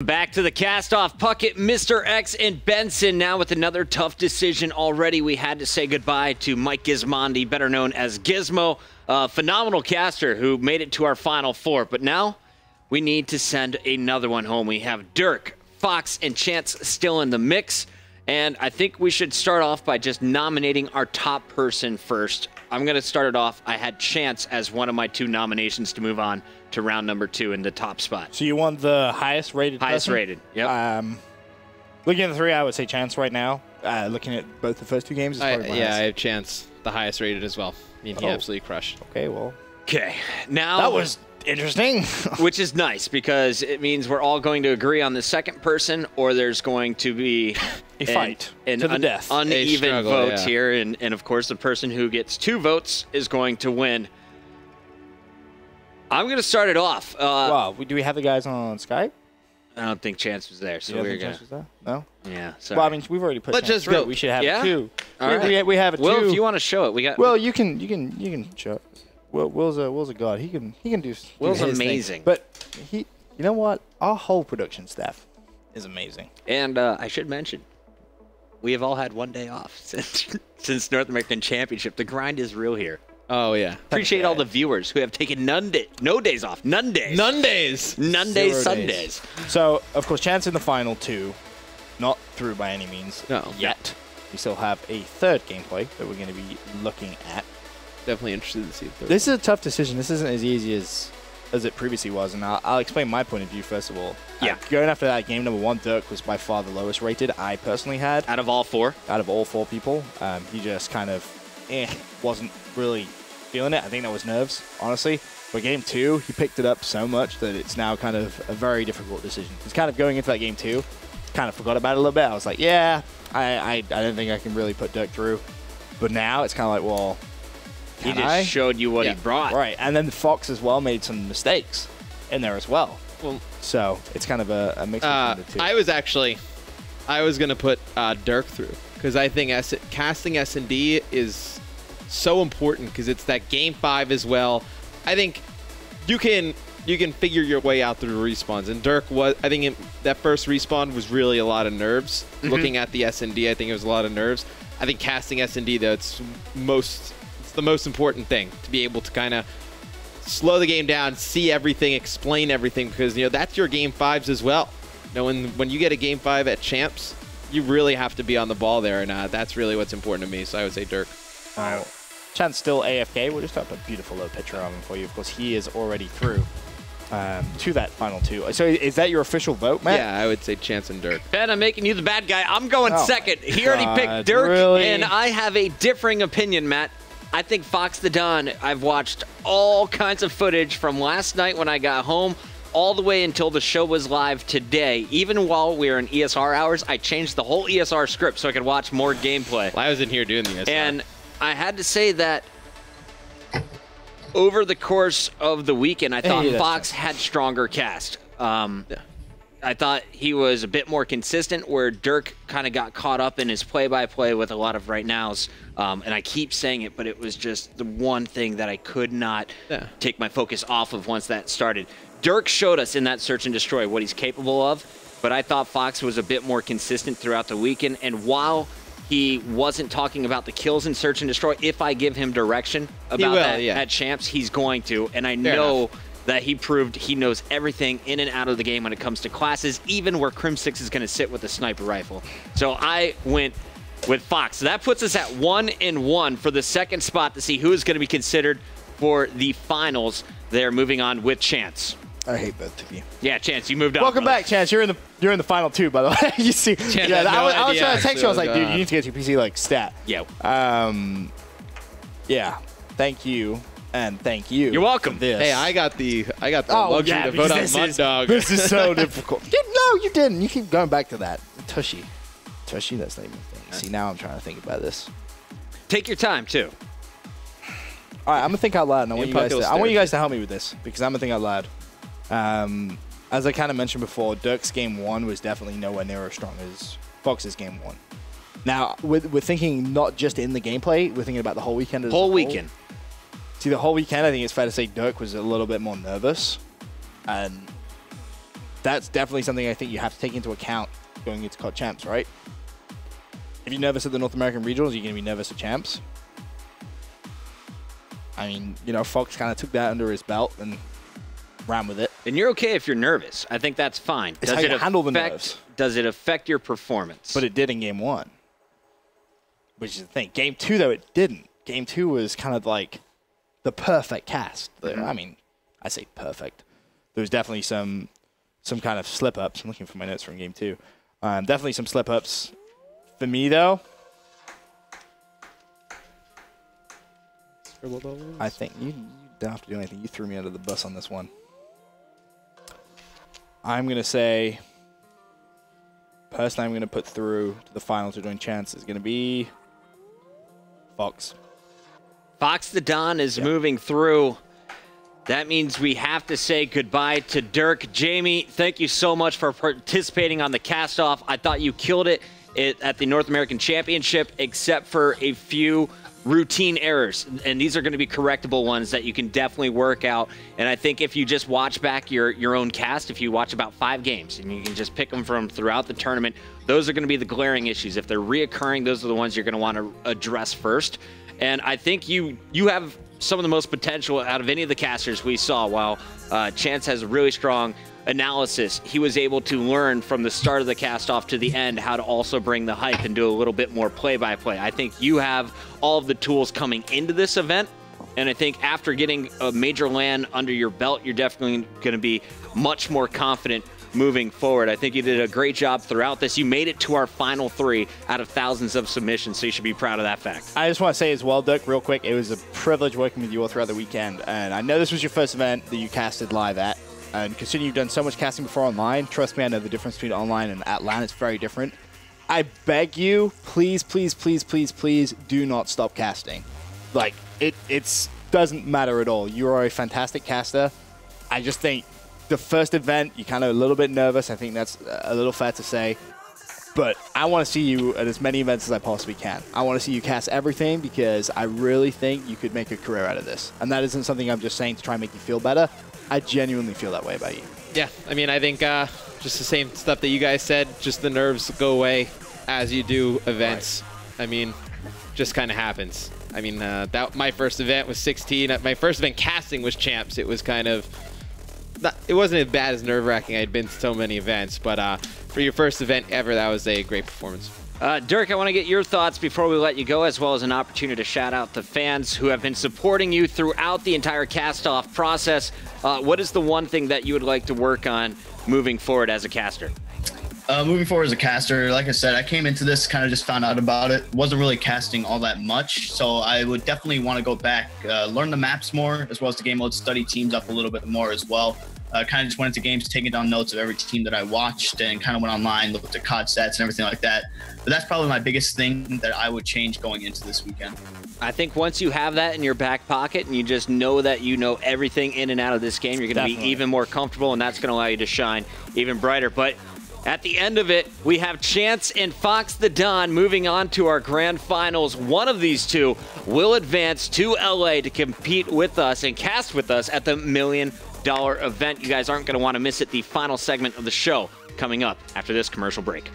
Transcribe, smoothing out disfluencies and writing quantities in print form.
Back to the cast-off. Puckett, Mr. X, and Benson now with another tough decision already. We had to say goodbye to Mike Gismondi, better known as Gizmo, a phenomenal caster who made it to our Final Four. But now we need to send another one home. We have Dirk, Fox, and Chance still in the mix. And I think we should start off by just nominating our top person first. I'm going to start it off. I had Chance as one of my 2 nominations to move on to round number 2 in the top spot. So you want the highest rated Highest person? rated, yep. Looking at the 3, I would say Chance right now. Looking at both the first 2 games, I have Chance, the highest rated as well. I mean, he absolutely crushed. Okay, well. Okay, now... That was interesting. Which is nice, because it means we're all going to agree on the second person, or there's going to be... a fight to the death. Uneven votes here, and of course the person who gets 2 votes is going to win. I'm going to start it off. Wow, do we have the guys on Skype? I don't think Chance was there, so we're going to... No? Yeah, sorry. Well, I mean, we've already put Let's Chance just go. through. We should have 2. All right. We have a 2. Well, if you want to show it, we got... Well, you can show it. Will's a god. He can do Will's his amazing. thing. But you know what? Our whole production staff is amazing. And I should mention, we have all had 1 day off since North American Championship. The grind is real here. Oh, yeah. Appreciate all the viewers who have taken no days off. None days. Sundays. So, of course, Chance in the final 2. Not through by any means yet. We still have a 3rd gameplay that we're going to be looking at. Definitely interested to see the 3rd. This is a tough decision. This isn't as easy as it previously was, and I'll explain my point of view first of all. Yeah. Going after that game number 1, Dirk was by far the lowest rated I personally had. Out of all 4? Out of all 4 people. He just kind of wasn't really feeling it. I think that was nerves, honestly. But game 2, he picked it up so much that it's now kind of a very difficult decision. He's kind of going into that game 2, kind of forgot about it a little bit. I was like, yeah, I don't think I can really put Dirk through. But now it's kind of like, well, he just showed you what he brought. Right, and then Fox as well made some mistakes in there as well. So it's kind of a mix between the 2. I was going to put Dirk through because I think casting S&D is so important because it's that game 5 as well. I think you can figure your way out through respawns, and Dirk was. I think that first respawn was really a lot of nerves. Looking at the S&D, I think it was a lot of nerves. I think casting S&D though, it's the most important thing to be able to kind of slow the game down, see everything, explain everything, because that's your game 5s as well. When you get a game 5 at Champs, you really have to be on the ball there, and that's really what's important to me. So I would say Dirk. Chance still AFK. We'll just have a beautiful little picture of him for you. Of course, he is already through to that final 2. So is that your official vote, Matt? Yeah, I would say Chance and Dirk. Ben, I'm making you the bad guy. I'm going second. He already picked Dirk, and I have a differing opinion, Matt. I think Fox the Don, I've watched all kinds of footage from last night when I got home all the way until the show was live today. Even while we were in ESR hours, I changed the whole ESR script so I could watch more gameplay. Well, I was in here doing the ESR. And I had to say that over the course of the weekend, I thought Fox had stronger cast. I thought he was a bit more consistent, where Dirk kind of got caught up in his play-by-play with a lot of right nows. And I keep saying it, but it was just the one thing that I could not take my focus off of once that started. Dirk showed us in that Search and Destroy what he's capable of, but I thought Fox was a bit more consistent throughout the weekend. And while he wasn't talking about the kills in Search and Destroy, if I give him direction about that at Champs, he's going to. And I know that he proved he knows everything in and out of the game when it comes to classes, even where Crim 6 is going to sit with a sniper rifle. So I went with Fox. So that puts us at 1-1 for the second spot to see who is going to be considered for the finals. They're moving on with Chance. I hate both of you. Yeah, Chance, you moved on. Welcome back, Chance. You're in the final 2, by the way. You see, Chance I was trying to text you. I was like, dude, you need to get your PC like stat. Yeah. Yeah. Thank you. And thank you. You're welcome. Hey, I got the luxury to vote on Mud Dog. This is so difficult. No, you didn't. You keep going back to that. Tushy, that's not even a thing. See, now I'm trying to think about this. Take your time, too. All right, I'm going to think out loud. And I want you guys to help me with this, because I'm going to think out loud. As I kind of mentioned before, Dirk's game 1 was definitely nowhere near as strong as Fox's game 1. Now, we're thinking not just in the gameplay, we're thinking about the whole weekend as a whole. Weekend. See, the whole weekend, I think it's fair to say Dirk was a little bit more nervous. And that's definitely something I think you have to take into account going into COD Champs, right? If you're nervous at the North American Regionals, you're going to be nervous at Champs. I mean, you know, Fox kind of took that under his belt and ran with it. And you're okay if you're nervous. I think that's fine. It's how you handle the nerves. Does it affect your performance? But it did in Game 1, which is the thing. Game 2, though, it didn't. Game 2 was kind of like the perfect cast. I mean, I say perfect. There was definitely some kind of slip-ups. I'm looking for my notes from Game 2. Definitely some slip-ups. For me, though, I think you don't have to do anything. You threw me under the bus on this one. I'm going to say, person I'm going to put through to the final to join Chance is going to be Fox. Fox the Don is moving through. That means we have to say goodbye to Dirk. Jamie, thank you so much for participating on the Castoff. I thought you killed it at the North American Championship, except for a few routine errors, and these are going to be correctable ones that you can definitely work out. And I think if you just watch back your own cast, if you watch about 5 games and you can just pick them from throughout the tournament, those are going to be the glaring issues. If they're reoccurring, those are the ones you're going to want to address first. And I think you have some of the most potential out of any of the casters we saw. While Chance has really strong analysis, he was able to learn from the start of the Castoff to the end how to also bring the hype and do a little bit more play-by-play. I think you have all of the tools coming into this event, and I think after getting a major LAN under your belt, you're definitely going to be much more confident moving forward. I think you did a great job throughout this. You made it to our final 3 out of thousands of submissions, so you should be proud of that fact. I just want to say as well, Dirk, real quick, it was a privilege working with you all throughout the weekend, and I know this was your first event that you casted live at. And considering you've done so much casting before online, trust me, I know the difference between online and at LAN. It's very different. I beg you, please, please, please, please, please do not stop casting. Like, it doesn't matter at all. You are a fantastic caster. I just think the first event, you're kind of a little bit nervous. I think that's a little fair to say. But I want to see you at as many events as I possibly can. I want to see you cast everything because I really think you could make a career out of this. And that isn't something I'm just saying to try and make you feel better. I genuinely feel that way about you. Yeah, I mean, I think just the same stuff that you guys said, just the nerves go away as you do events. Right. I mean, just kind of happens. I mean, my first event was 16. My first event casting was Champs. It was kind of, it wasn't as bad as nerve-wracking. I had been to so many events, but for your first event ever, that was a great performance. Dirk, I want to get your thoughts before we let you go, as well as an opportunity to shout out the fans who have been supporting you throughout the entire Castoff process. What is the one thing that you would like to work on moving forward as a caster? Moving forward as a caster, like I said, I came into this, kind of just found out about it. Wasn't really casting all that much, so I would definitely want to go back, learn the maps more, as well as the game mode, study teams up a little bit more as well. Kind of just went into games, taking down notes of every team that I watched, and kind of went online, looked at COD stats and everything like that. But that's probably my biggest thing that I would change going into this weekend. I think once you have that in your back pocket and you just know that you know everything in and out of this game, you're going to be even more comfortable, and that's going to allow you to shine even brighter. But at the end of it, we have Chance and Fox the Don moving on to our grand finals. One of these two will advance to LA to compete with us and cast with us at the $1 Million event. You guys aren't going to want to miss it. The final segment of the show coming up after this commercial break.